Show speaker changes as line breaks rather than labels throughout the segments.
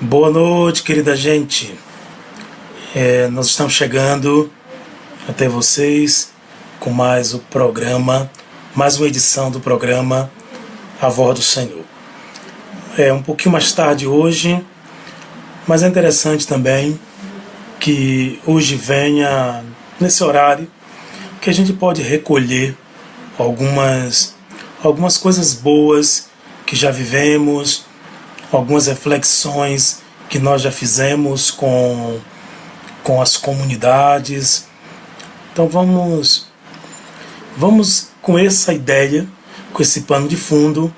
Boa noite, querida gente. Nós estamos chegando até vocês com mais uma edição do programa A Voz do Senhor. Um pouquinho mais tarde hoje, mas é interessante também que hoje venha nesse horário que a gente pode recolher algumas coisas boas que já vivemos, algumas reflexões que nós já fizemos com as comunidades. Então vamos com essa ideia, com esse pano de fundo,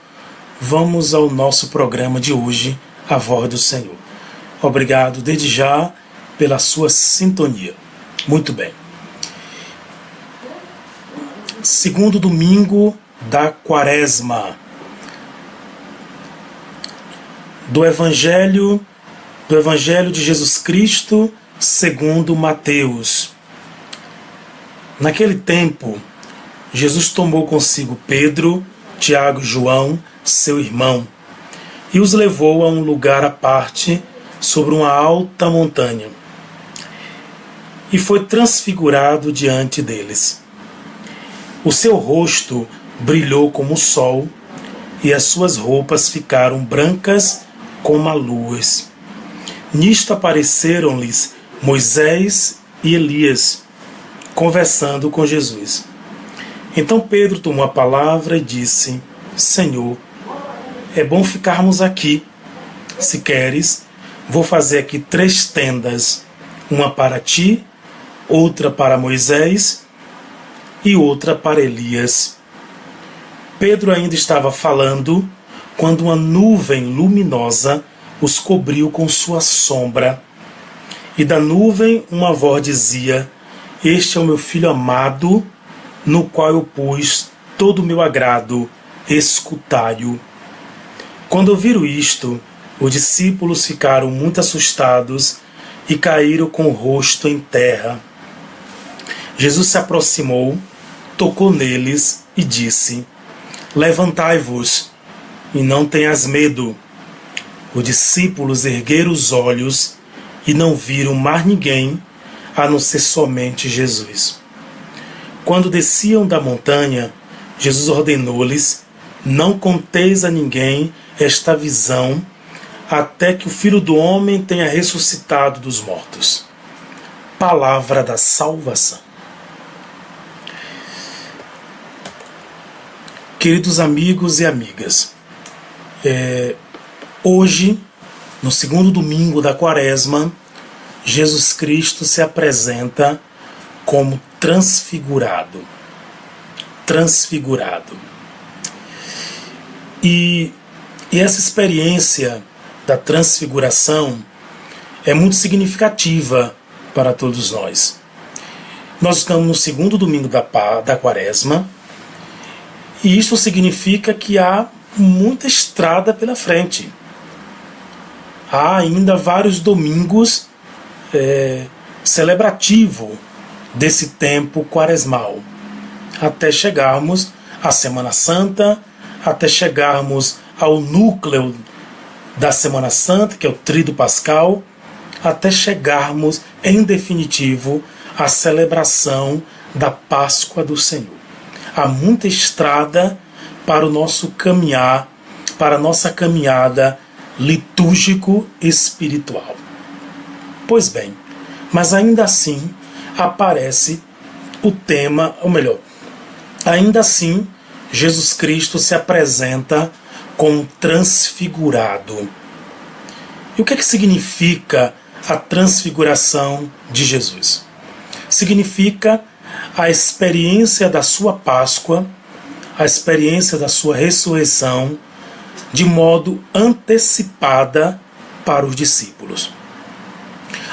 vamos ao nosso programa de hoje, A Voz do Senhor. Obrigado desde já pela sua sintonia. Muito bem. Segundo domingo da Quaresma. Do Evangelho de Jesus Cristo segundo Mateus. Naquele tempo, Jesus tomou consigo Pedro, Tiago e João, seu irmão, e os levou a um lugar à parte, sobre uma alta montanha, e foi transfigurado diante deles. O seu rosto brilhou como o sol, e as suas roupas ficaram brancas como a luz. Nisto apareceram-lhes Moisés e Elias, conversando com Jesus. Então Pedro tomou a palavra e disse: Senhor, é bom ficarmos aqui. Se queres, vou fazer aqui 3 tendas, uma para ti, outra para Moisés e outra para Elias. Pedro ainda estava falando quando uma nuvem luminosa os cobriu com sua sombra. E da nuvem uma voz dizia: Este é o meu filho amado, no qual eu pus todo o meu agrado, escutai-o. Quando ouviram isto, os discípulos ficaram muito assustados e caíram com o rosto em terra. Jesus se aproximou, tocou neles e disse: Levantai-vos e não tenhas medo. Os discípulos ergueram os olhos e não viram mais ninguém, a não ser somente Jesus. Quando desciam da montanha, Jesus ordenou-lhes: Não conteis a ninguém esta visão, até que o Filho do Homem tenha ressuscitado dos mortos. Palavra da salvação. Queridos amigos e amigas, hoje, no segundo domingo da Quaresma, Jesus Cristo se apresenta como transfigurado. Transfigurado. E essa experiência da transfiguração é muito significativa para todos nós. Nós estamos no segundo domingo da Quaresma, e isso significa que há muita estrada pela frente. Há ainda vários domingos celebrativo desse tempo quaresmal, até chegarmos à Semana Santa, até chegarmos ao núcleo da Semana Santa, que é o Tríduo Pascal, até chegarmos, em definitivo, à celebração da Páscoa do Senhor. Há muita estrada para o nosso caminhar, para a nossa caminhada litúrgico-espiritual. Pois bem, mas ainda assim aparece o tema, ou melhor, ainda assim Jesus Cristo se apresenta como transfigurado. E o que significa a transfiguração de Jesus? Significa a experiência da sua Páscoa, a experiência da sua ressurreição, de modo antecipada para os discípulos.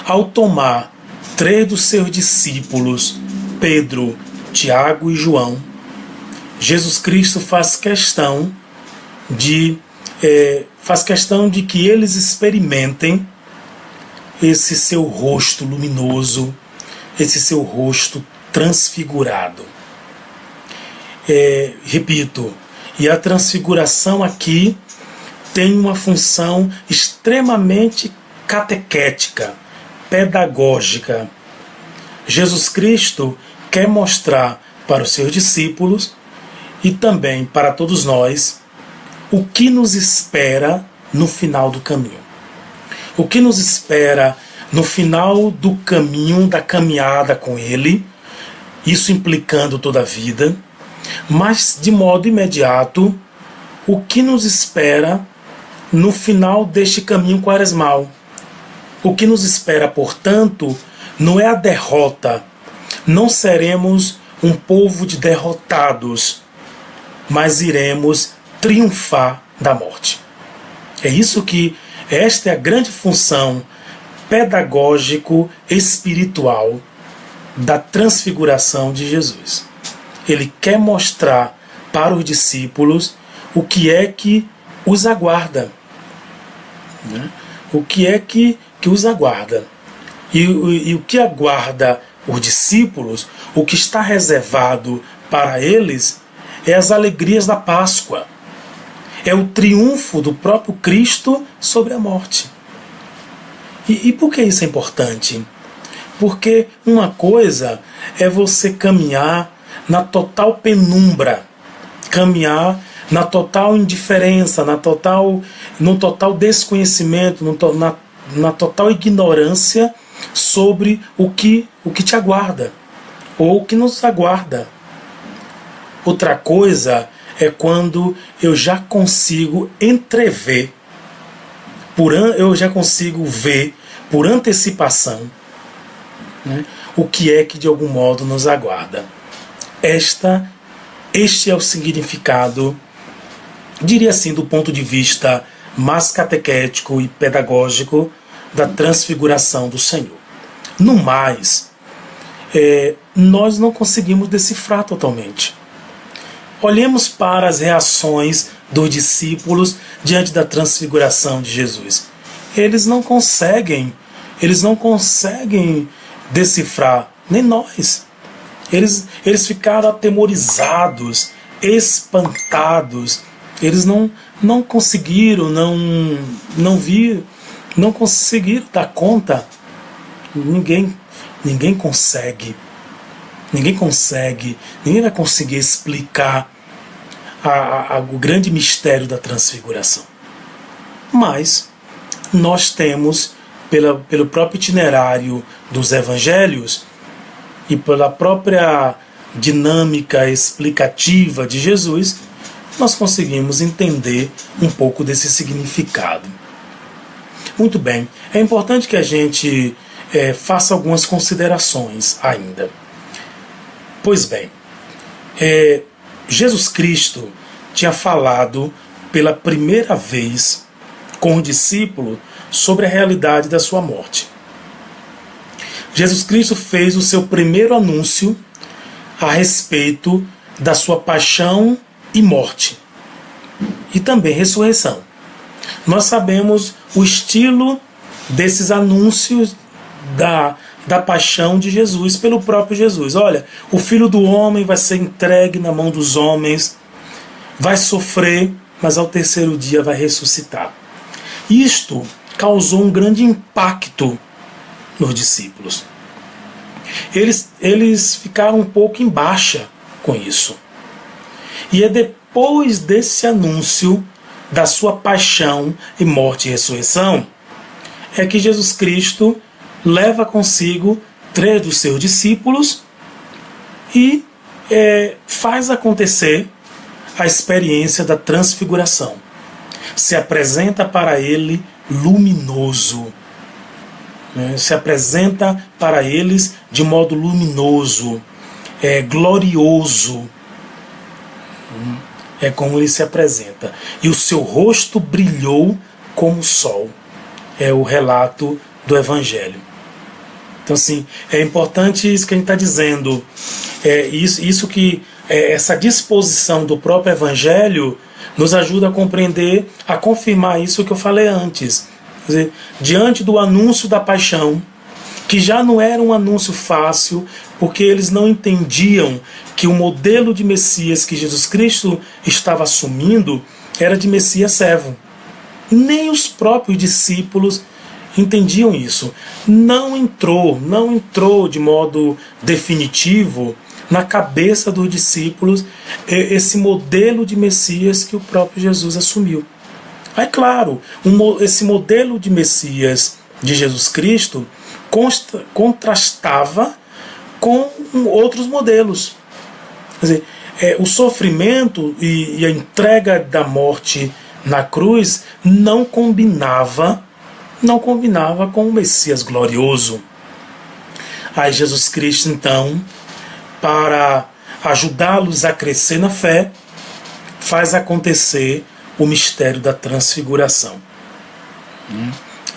Ao tomar 3 dos seus discípulos, Pedro, Tiago e João, Jesus Cristo faz questão de que eles experimentem esse seu rosto luminoso, esse seu rosto transfigurado. Repito, e a transfiguração aqui tem uma função extremamente catequética, pedagógica. Jesus Cristo quer mostrar para os seus discípulos e também para todos nós o que nos espera no final do caminho. O que nos espera no final do caminho, da caminhada com Ele, isso implicando toda a vida, mas de modo imediato, o que nos espera no final deste caminho quaresmal. O que nos espera, portanto, não é a derrota. Não seremos um povo de derrotados, mas iremos triunfar da morte. É isso que esta é a grande função pedagógico-espiritual da transfiguração de Jesus. Ele quer mostrar para os discípulos o que é que os aguarda. O que é que os aguarda. E o que aguarda os discípulos, o que está reservado para eles, é as alegrias da Páscoa. É o triunfo do próprio Cristo sobre a morte. E por que isso é importante? Porque uma coisa é você caminhar na total penumbra, caminhar na total indiferença, no total desconhecimento, na total ignorância sobre o que te aguarda, ou o que nos aguarda. Outra coisa é quando eu já consigo entrever, eu já consigo ver por antecipação, né, o que é que de algum modo nos aguarda. Este é o significado, diria assim, do ponto de vista mais catequético e pedagógico da transfiguração do Senhor. No mais, nós não conseguimos decifrar totalmente. Olhemos para as reações dos discípulos diante da transfiguração de Jesus. Eles não conseguem decifrar, nem nós. Eles ficaram atemorizados, espantados. Eles não conseguiram, não conseguiram dar conta. Ninguém consegue. Ninguém vai conseguir explicar o grande mistério da transfiguração. Mas nós temos, pelo próprio itinerário dos evangelhos e pela própria dinâmica explicativa de Jesus, nós conseguimos entender um pouco desse significado. Muito bem, é importante que a gente faça algumas considerações ainda. Pois bem, Jesus Cristo tinha falado pela primeira vez com o discípulo sobre a realidade da sua morte. Jesus Cristo fez o seu primeiro anúncio a respeito da sua paixão e morte, e também ressurreição. Nós sabemos o estilo desses anúncios da paixão de Jesus pelo próprio Jesus. Olha, o Filho do Homem vai ser entregue na mão dos homens, vai sofrer, mas ao terceiro dia vai ressuscitar. Isto causou um grande impacto nos discípulos. Eles ficaram um pouco em baixa com isso. E é depois desse anúncio da sua paixão e morte e ressurreição é que Jesus Cristo leva consigo 3 dos seus discípulos e faz acontecer a experiência da transfiguração. Se apresenta para ele luminoso. Se apresenta para eles de modo luminoso, glorioso. É como ele se apresenta. E o seu rosto brilhou como o sol. É o relato do Evangelho. Então, assim, é importante isso que a gente está dizendo. Essa disposição do próprio Evangelho nos ajuda a compreender, a confirmar isso que eu falei antes. Quer dizer, diante do anúncio da paixão, que já não era um anúncio fácil, porque eles não entendiam que o modelo de Messias que Jesus Cristo estava assumindo era de Messias servo. Nem os próprios discípulos entendiam isso. Não entrou de modo definitivo na cabeça dos discípulos esse modelo de Messias que o próprio Jesus assumiu. Aí, claro, esse modelo de Messias de Jesus Cristo contrastava com outros modelos. Quer dizer, o sofrimento e a entrega da morte na cruz não combinava com o Messias glorioso. Aí Jesus Cristo, então, para ajudá-los a crescer na fé, faz acontecer o mistério da transfiguração.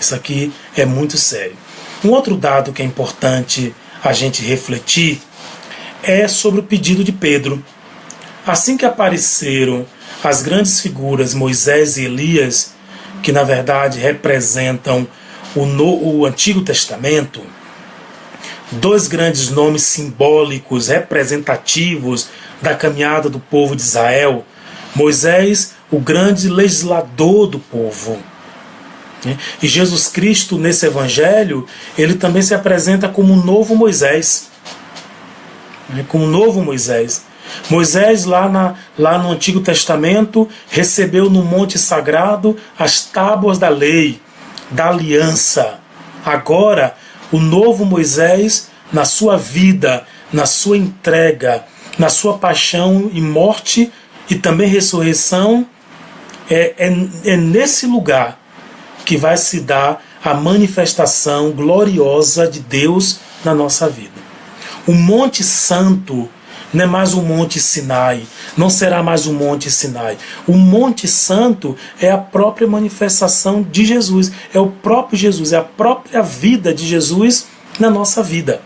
Isso aqui é muito sério. Um outro dado que é importante a gente refletir é sobre o pedido de Pedro. Assim que apareceram as grandes figuras Moisés e Elias, que na verdade representam o Antigo Testamento, dois grandes nomes simbólicos, representativos da caminhada do povo de Israel. Moisés, o grande legislador do povo. E Jesus Cristo, nesse evangelho, ele também se apresenta como um novo Moisés. Como um novo Moisés. Moisés, lá no Antigo Testamento, recebeu no Monte Sagrado as tábuas da lei, da aliança. Agora, o novo Moisés, na sua vida, na sua entrega, na sua paixão e morte e também ressurreição, é nesse lugar que vai se dar a manifestação gloriosa de Deus na nossa vida. O Monte Santo não é mais o Monte Sinai, não será mais o Monte Sinai. O Monte Santo é a própria manifestação de Jesus, é o próprio Jesus, é a própria vida de Jesus na nossa vida.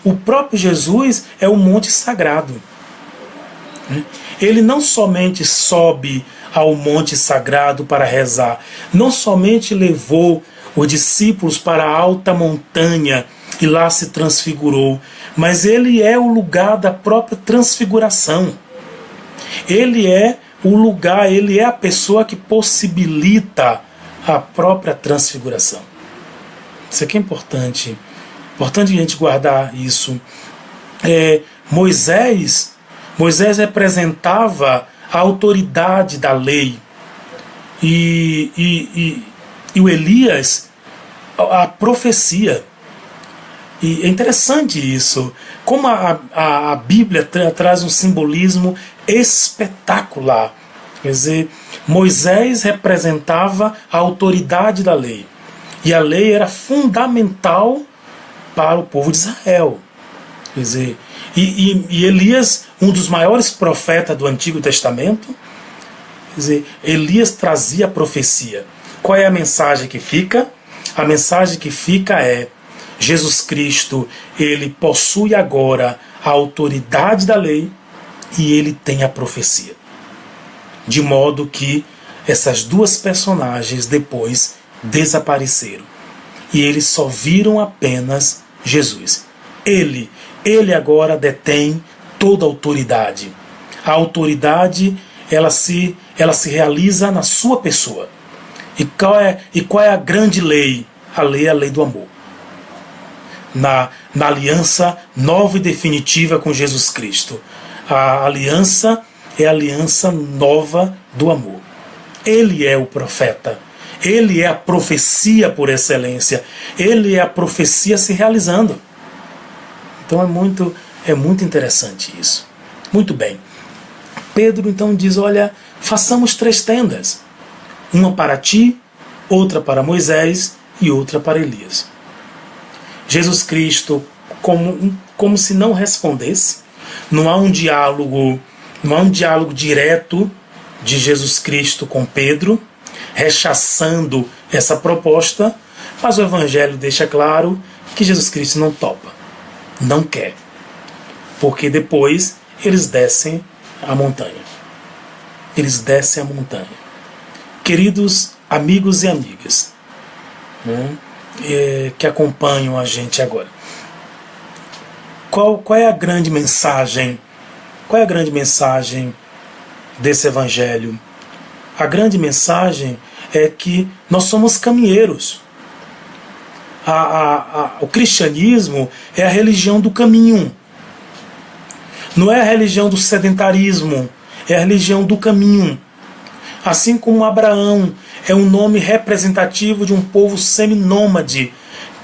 O próprio Jesus é o Monte Sagrado. Ele não somente sobe ao Monte Sagrado para rezar, não somente levou os discípulos para a alta montanha e lá se transfigurou, mas ele é o lugar da própria transfiguração. Ele é o lugar, ele é a pessoa que possibilita a própria transfiguração. Isso aqui é importante. Importante a gente guardar isso. Moisés representava a autoridade da lei. E o Elias, a profecia. E é interessante isso, como a Bíblia traz um simbolismo espetacular. Quer dizer, Moisés representava a autoridade da lei. E a lei era fundamental para o povo de Israel. Quer dizer, e Elias, um dos maiores profetas do Antigo Testamento, quer dizer, Elias trazia a profecia. Qual é a mensagem que fica? A mensagem que fica é: Jesus Cristo, ele possui agora a autoridade da lei e ele tem a profecia. De modo que essas duas personagens depois desapareceram. E eles só viram apenas Jesus. Ele agora detém toda a autoridade. A autoridade, ela se realiza na sua pessoa. E qual é a grande lei? A lei é a lei do amor. Na aliança nova e definitiva com Jesus Cristo. A aliança é a aliança nova do amor. Ele é o profeta. Ele é a profecia por excelência. Ele é a profecia se realizando. Então é muito interessante isso. Muito bem. Pedro então diz: olha, façamos 3 tendas. Uma para ti, outra para Moisés e outra para Elias. Jesus Cristo, como se não respondesse, não há um diálogo direto de Jesus Cristo com Pedro, rechaçando essa proposta, mas o Evangelho deixa claro que Jesus Cristo não topa, não quer, porque depois eles descem a montanha. Eles descem a montanha. Queridos amigos e amigas, que acompanham a gente agora, qual é a grande mensagem? Qual é a grande mensagem desse Evangelho? A grande mensagem é que nós somos caminheiros. O cristianismo é a religião do caminho. Não é a religião do sedentarismo, é a religião do caminho. Assim como Abraão é um nome representativo de um povo seminômade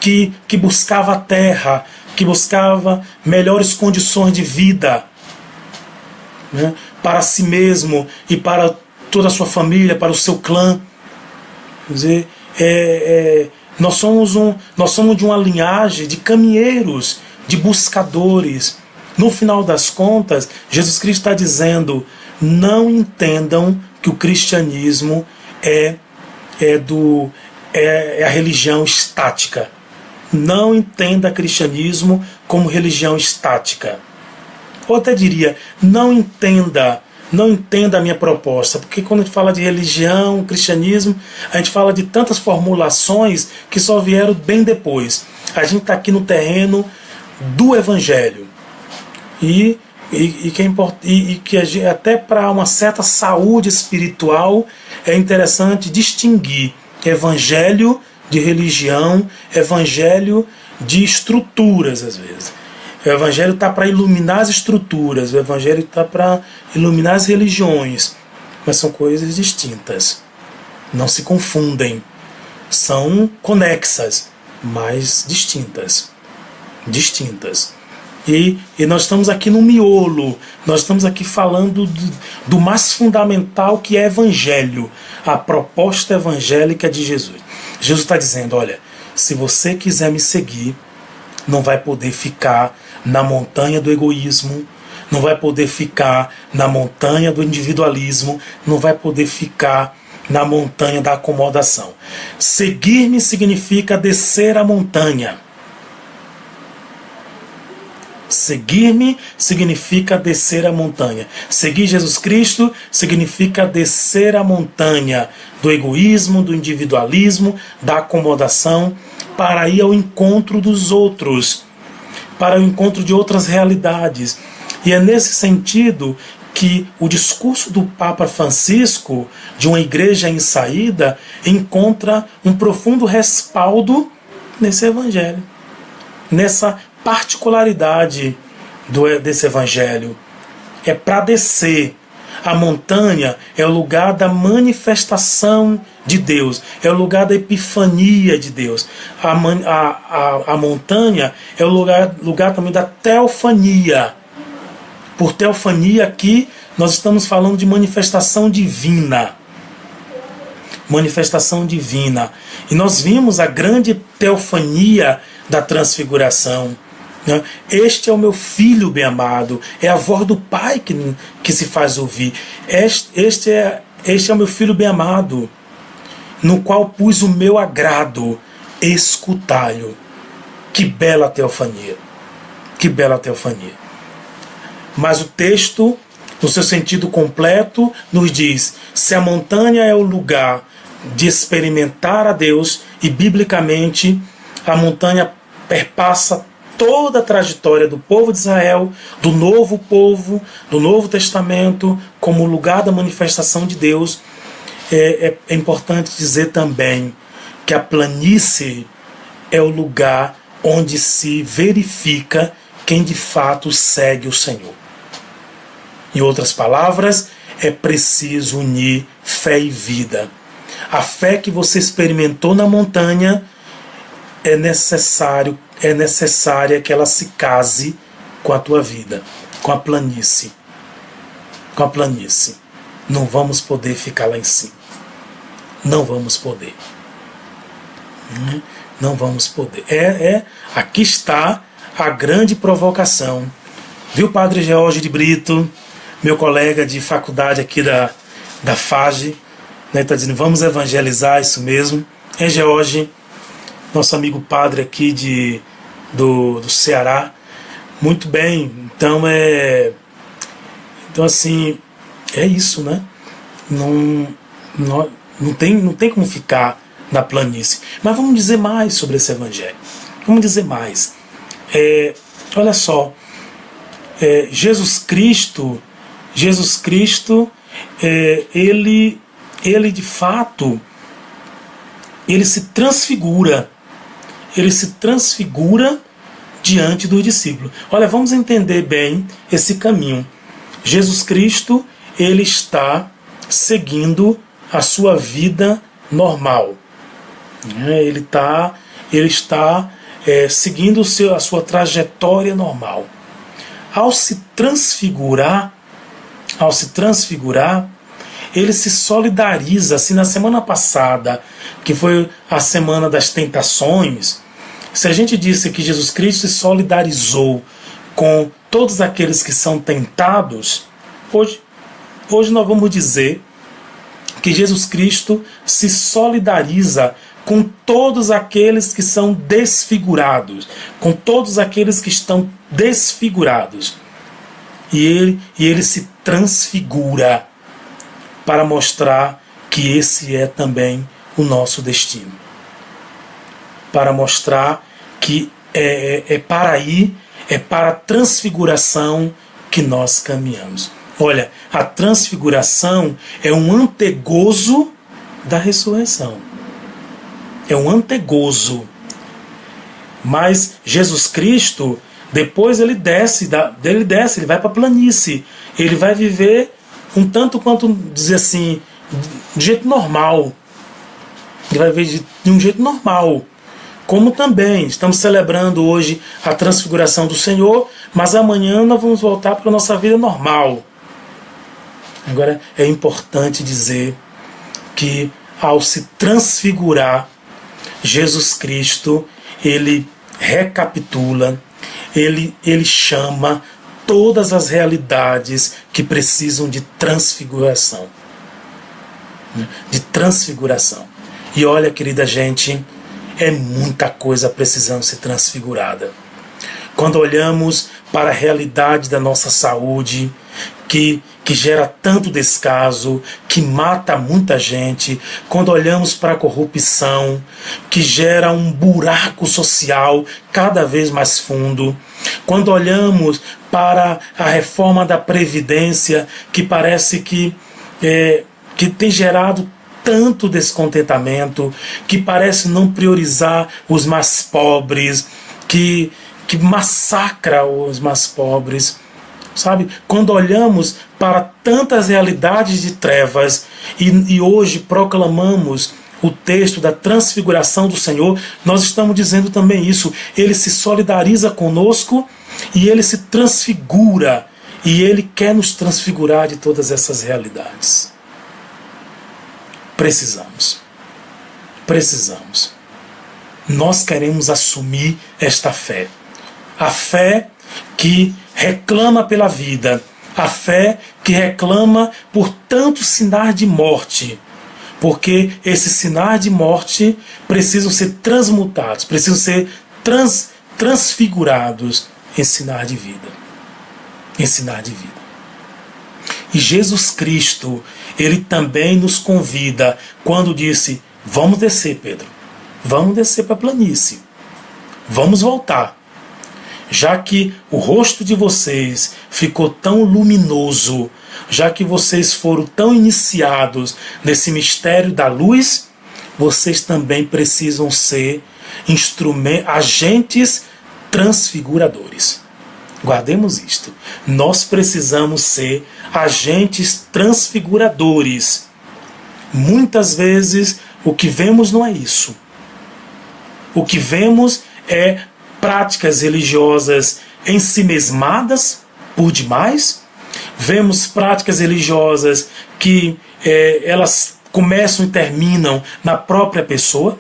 que buscava a terra, que buscava melhores condições de vida, né, para si mesmo e para toda a sua família, para o seu clã. Quer dizer, nós somos de uma linhagem de caminheiros, de buscadores. No final das contas, Jesus Cristo está dizendo: não entendam que o cristianismo é a religião estática. Não entenda cristianismo como religião estática. Ou até diria, não entenda a minha proposta, porque quando a gente fala de religião, cristianismo, a gente fala de tantas formulações que só vieram bem depois. A gente está aqui no terreno do Evangelho. E que até para uma certa saúde espiritual é interessante distinguir evangelho de religião, evangelho de estruturas, às vezes. O evangelho está para iluminar as estruturas, o evangelho está para iluminar as religiões, mas são coisas distintas. Não se confundem. São conexas, mas distintas. E nós estamos aqui no miolo, nós estamos aqui falando do mais fundamental, que é evangelho, a proposta evangélica de Jesus. Jesus está dizendo: olha, se você quiser me seguir, não vai poder ficar na montanha do egoísmo, não vai poder ficar na montanha do individualismo, não vai poder ficar na montanha da acomodação. Seguir-me significa descer a montanha. Seguir-me significa descer a montanha. Seguir Jesus Cristo significa descer a montanha do egoísmo, do individualismo, da acomodação, para ir ao encontro dos outros, para o encontro de outras realidades. E é nesse sentido que o discurso do Papa Francisco, de uma igreja em saída, encontra um profundo respaldo nesse evangelho, nessa particularidade desse evangelho. É para descer. A montanha é o lugar da manifestação de Deus, é o lugar da epifania de Deus. A montanha é o lugar também da teofania. Por teofania aqui nós estamos falando de manifestação divina. Manifestação divina. E nós vimos a grande teofania da transfiguração. Este é o meu filho bem-amado, é a voz do Pai que se faz ouvir. Este é o meu filho bem-amado, no qual pus o meu agrado, escutai-o. Que bela teofania, que bela teofania. Mas o texto, no seu sentido completo, nos diz: se a montanha é o lugar de experimentar a Deus, e biblicamente a montanha perpassa toda a trajetória do povo de Israel, do novo povo, do Novo Testamento, como lugar da manifestação de Deus. É importante dizer também que a planície é o lugar onde se verifica quem de fato segue o Senhor. Em outras palavras, é preciso unir fé e vida. A fé que você experimentou na montanha é necessária que ela se case com a tua vida, com a planície. Com a planície. Não vamos poder ficar lá em cima. Não vamos poder. Não vamos poder. Aqui está a grande provocação. Viu, Padre George de Brito, meu colega de faculdade aqui da FAGE, né, está dizendo: vamos evangelizar, isso mesmo. George, nosso amigo padre aqui do Ceará. Muito bem. Então assim, é isso, né? Não tem como ficar na planície. Mas vamos dizer mais sobre esse evangelho. Vamos dizer mais. Olha só, Jesus Cristo, ele ele de fato, ele se transfigura diante dos discípulos. Olha, vamos entender bem esse caminho. Jesus Cristo, ele está seguindo a sua vida normal. Ele está seguindo a sua trajetória normal. Ao se transfigurar, ele se solidariza. Assim, na semana passada, que foi a semana das tentações, se a gente disse que Jesus Cristo se solidarizou com todos aqueles que são tentados, hoje nós vamos dizer que Jesus Cristo se solidariza com todos aqueles que são desfigurados, com todos aqueles que estão desfigurados. E ele se transfigura para mostrar que esse é também o nosso destino. Para mostrar que é para a transfiguração que nós caminhamos. Olha, a transfiguração é um antegozo da ressurreição. É um antegozo. Mas Jesus Cristo, depois ele ele vai para a planície. Ele vai viver um tanto quanto, dizer assim, de jeito normal. Ele vai viver de um jeito normal. Como também estamos celebrando hoje a transfiguração do Senhor, mas amanhã nós vamos voltar para a nossa vida normal. Agora, é importante dizer que ao se transfigurar, Jesus Cristo, ele recapitula, ele chama todas as realidades que precisam de transfiguração. De transfiguração. E olha, querida gente, é muita coisa precisando ser transfigurada. Quando olhamos para a realidade da nossa saúde, que gera tanto descaso, que mata muita gente, quando olhamos para a corrupção, que gera um buraco social cada vez mais fundo, quando olhamos para a reforma da Previdência, que parece que tem gerado tanto descontentamento, que parece não priorizar os mais pobres, que massacra os mais pobres, sabe? Quando olhamos para tantas realidades de trevas e hoje proclamamos o texto da transfiguração do Senhor, nós estamos dizendo também isso. Ele se solidariza conosco e ele se transfigura, e ele quer nos transfigurar de todas essas realidades. Precisamos. Nós queremos assumir esta fé. A fé que reclama pela vida. A fé que reclama por tantos sinais de morte. Porque esses sinais de morte precisam ser transmutados, precisam ser transfigurados em sinais de vida. Em sinais de vida. E Jesus Cristo, ele também nos convida quando disse: vamos descer, Pedro, vamos descer para a planície, vamos voltar, já que o rosto de vocês ficou tão luminoso, já que vocês foram tão iniciados nesse mistério da luz, vocês também precisam ser agentes transfiguradores. Guardemos isto. Nós precisamos ser agentes transfiguradores. Muitas vezes o que vemos não é isso. O que vemos é práticas religiosas ensimesmadas por demais. Vemos práticas religiosas que elas começam e terminam na própria pessoa.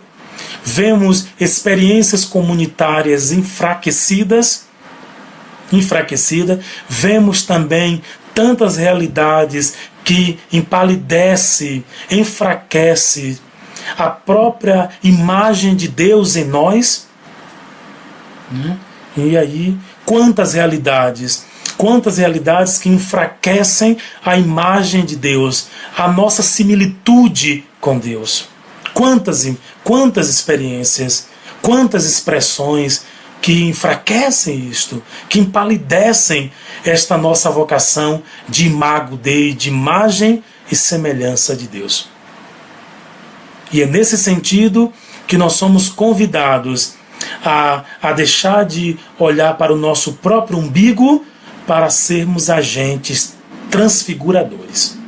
Vemos experiências comunitárias enfraquecidas. Vemos também tantas realidades que empalidece, enfraquece a própria imagem de Deus em nós. E aí, quantas realidades que enfraquecem a imagem de Deus, a nossa similitude com Deus. Quantas experiências, quantas expressões que enfraquecem isto, que empalidecem esta nossa vocação de imago Dei, de imagem e semelhança de Deus. E é nesse sentido que nós somos convidados a deixar de olhar para o nosso próprio umbigo para sermos agentes transfiguradores.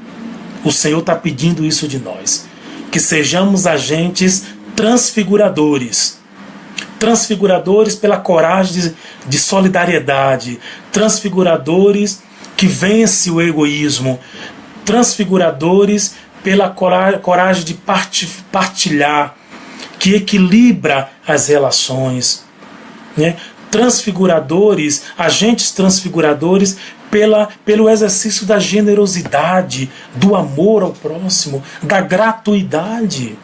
O Senhor está pedindo isso de nós, que sejamos agentes transfiguradores. Transfiguradores pela coragem de solidariedade, transfiguradores que vence o egoísmo, transfiguradores pela coragem de partilhar, que equilibra as relações, né? Transfiguradores, agentes transfiguradores pelo exercício da generosidade, do amor ao próximo, da gratuidade.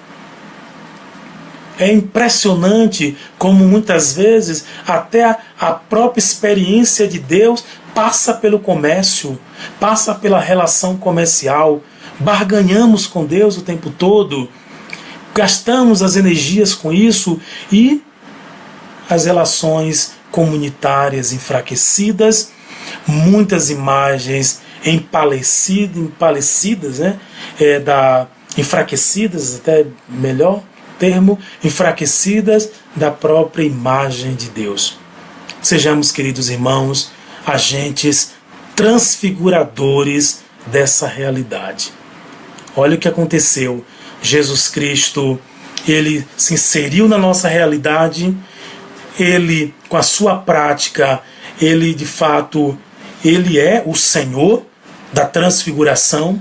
É impressionante como muitas vezes até a própria experiência de Deus passa pelo comércio, passa pela relação comercial. Barganhamos com Deus o tempo todo, gastamos as energias com isso e as relações comunitárias enfraquecidas, muitas imagens empalecidas, né? Enfraquecidas, até melhor termo, enfraquecidas da própria imagem de Deus. Sejamos, queridos irmãos, agentes transfiguradores dessa realidade. Olha o que aconteceu. Jesus Cristo, ele se inseriu na nossa realidade, ele, com a sua prática, ele de fato, ele é o Senhor da transfiguração.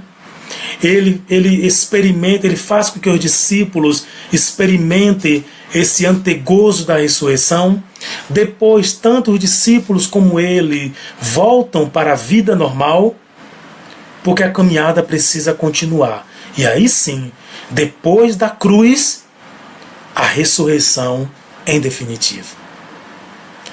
Ele experimenta, ele faz com que os discípulos experimentem esse antegozo da ressurreição. Depois, tanto os discípulos como ele voltam para a vida normal, porque a caminhada precisa continuar. E aí sim, depois da cruz, a ressurreição em definitivo.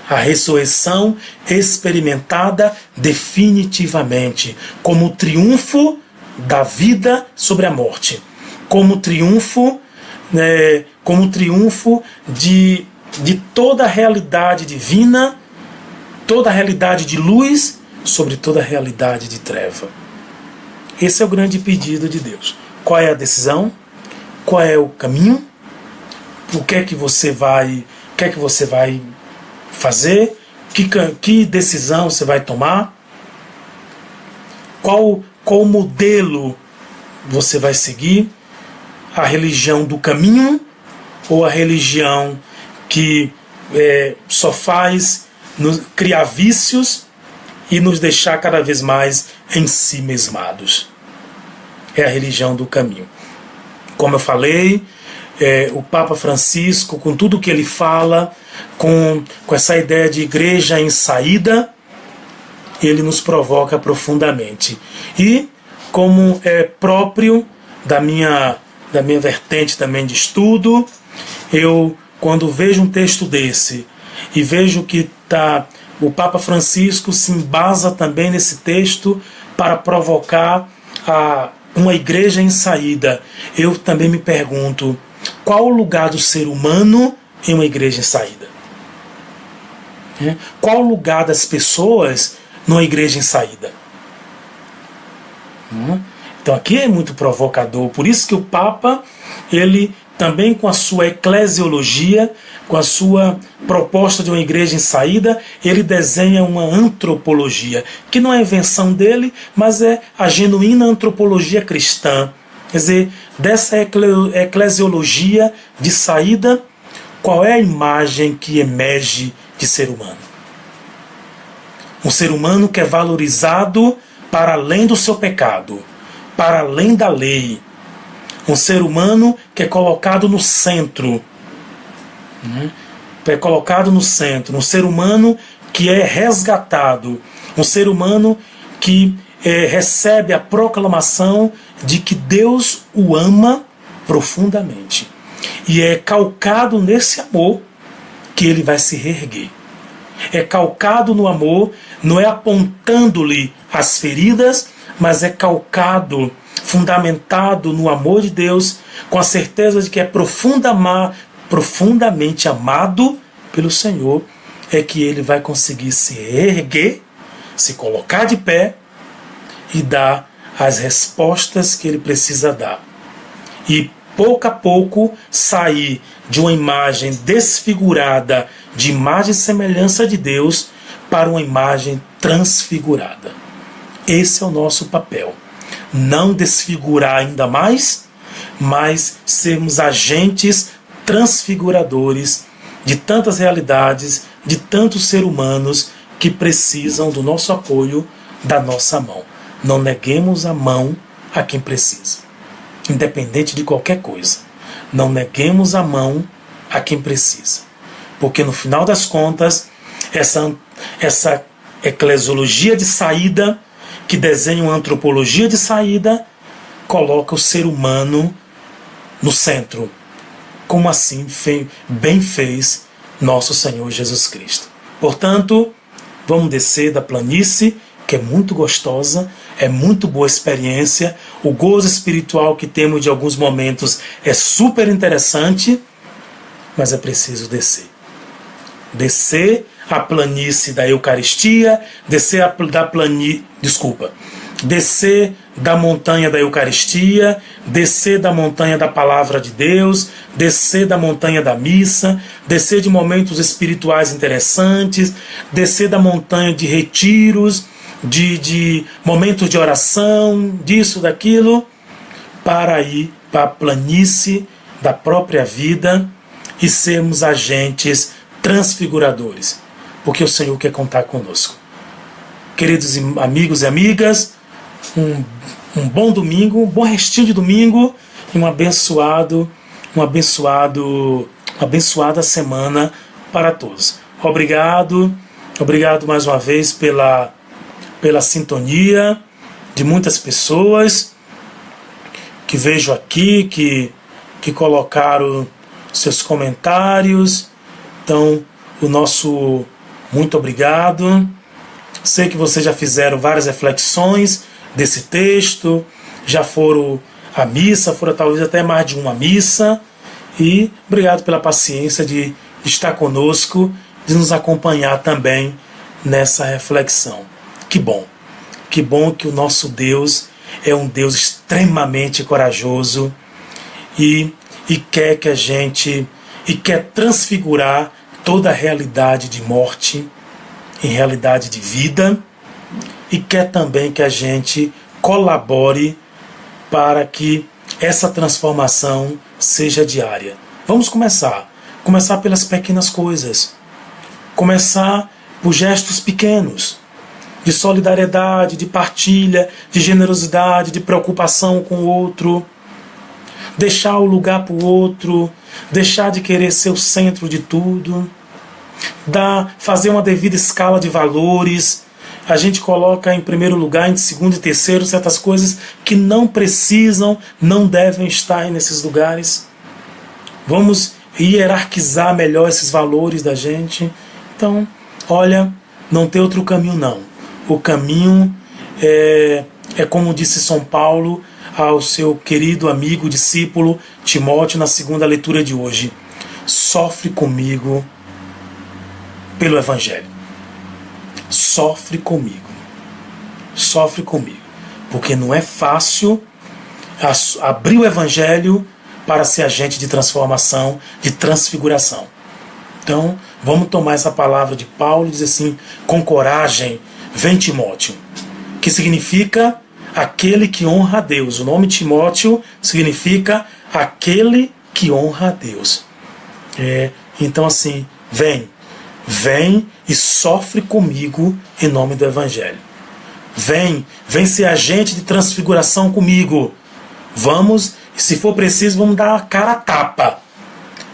A ressurreição experimentada definitivamente, como o triunfo da vida sobre a morte, como triunfo de toda a realidade divina, toda a realidade de luz sobre toda a realidade de treva. Esse é o grande pedido de Deus. Qual é a decisão? Qual é o caminho? O que é que você vai fazer? Que decisão você vai tomar? Qual modelo você vai seguir? A religião do caminho ou a religião que só faz criar vícios e nos deixar cada vez mais em si mesmados? É a religião do caminho. Como eu falei, o Papa Francisco, com tudo que ele fala, com essa ideia de igreja em saída, ele nos provoca profundamente. E, como é próprio da minha vertente também de estudo, eu, quando vejo um texto desse e vejo que o Papa Francisco se embasa também nesse texto para provocar uma igreja em saída, eu também me pergunto, qual o lugar do ser humano em uma igreja em saída? Qual o lugar das pessoas numa igreja em saída? Então aqui é muito provocador. Por isso que o Papa, ele também com a sua eclesiologia, com a sua proposta de uma igreja em saída, ele desenha uma antropologia, que não é invenção dele, mas é a genuína antropologia cristã. Quer dizer, dessa eclesiologia de saída, qual é a imagem que emerge de ser humano? Um ser humano que é valorizado para além do seu pecado, para além da lei. Um ser humano que é colocado no centro. É colocado no centro. Um ser humano que é resgatado. Um ser humano que recebe a proclamação de que Deus o ama profundamente. E é calcado nesse amor que ele vai se reerguer. É calcado no amor, não é apontando-lhe as feridas, mas é calcado, fundamentado no amor de Deus, com a certeza de que é profundamente amado pelo Senhor, é que ele vai conseguir se erguer, se colocar de pé e dar as respostas que ele precisa dar. E pouco a pouco, sair de uma imagem desfigurada, de imagem e semelhança de Deus, para uma imagem transfigurada. Esse é o nosso papel. Não desfigurar ainda mais, mas sermos agentes transfiguradores de tantas realidades, de tantos seres humanos que precisam do nosso apoio, da nossa mão. Não neguemos a mão a quem precisa, independente de qualquer coisa. Não neguemos a mão a quem precisa, porque no final das contas, essa eclesiologia de saída, que desenha uma antropologia de saída, coloca o ser humano no centro, como assim bem fez nosso Senhor Jesus Cristo. Portanto, vamos descer da planície, que é muito gostosa, é muito boa experiência, o gozo espiritual que temos de alguns momentos é super interessante, mas é preciso descer. Descer a planície da Eucaristia, descer da montanha da Eucaristia, descer da montanha da Palavra de Deus, descer da montanha da missa, descer de momentos espirituais interessantes, descer da montanha de retiros, de momentos de oração, disso, daquilo, para ir para a planície da própria vida e sermos agentes transfiguradores, porque o Senhor quer contar conosco. Queridos amigos e amigas, um bom domingo, um bom restinho de domingo e uma abençoada semana para todos. Obrigado mais uma vez pela sintonia de muitas pessoas que vejo aqui, que colocaram seus comentários. Então, o nosso muito obrigado. Sei que vocês já fizeram várias reflexões desse texto, já foram à missa, foram talvez até mais de uma missa, e obrigado pela paciência de estar conosco, de nos acompanhar também nessa reflexão. Que bom que o nosso Deus é um Deus extremamente corajoso e quer que a gente, quer transfigurar toda a realidade de morte em realidade de vida, e quer também que a gente colabore para que essa transformação seja diária. Vamos começar pelas pequenas coisas, começar por gestos pequenos, de solidariedade, de partilha, de generosidade, de preocupação com o outro, deixar o lugar para o outro, deixar de querer ser o centro de tudo, fazer uma devida escala de valores. A gente coloca em primeiro lugar, em segundo e terceiro, certas coisas que não precisam, não devem estar nesses lugares. Vamos hierarquizar melhor esses valores da gente. Então, olha, não tem outro caminho não. O caminho é como disse São Paulo ao seu querido amigo, discípulo Timóteo, na segunda leitura de hoje: sofre comigo pelo Evangelho. Sofre comigo, porque não é fácil abrir o Evangelho para ser agente de transformação, de transfiguração. Então, vamos tomar essa palavra de Paulo e dizer assim, com coragem, vem Timóteo, que significa aquele que honra a Deus. O nome Timóteo significa aquele que honra a Deus. Então assim, vem e sofre comigo em nome do Evangelho. Vem ser agente de transfiguração comigo. Vamos, se for preciso, vamos dar a cara a tapa,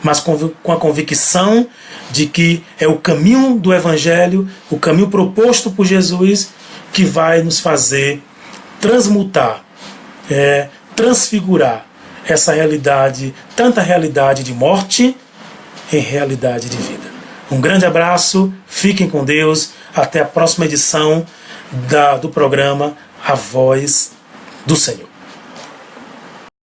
mas com a convicção de que é o caminho do Evangelho, o caminho proposto por Jesus, que vai nos fazer transmutar, transfigurar essa realidade, tanta realidade de morte, em realidade de vida. Um grande abraço, fiquem com Deus, até a próxima edição do programa A Voz do Senhor.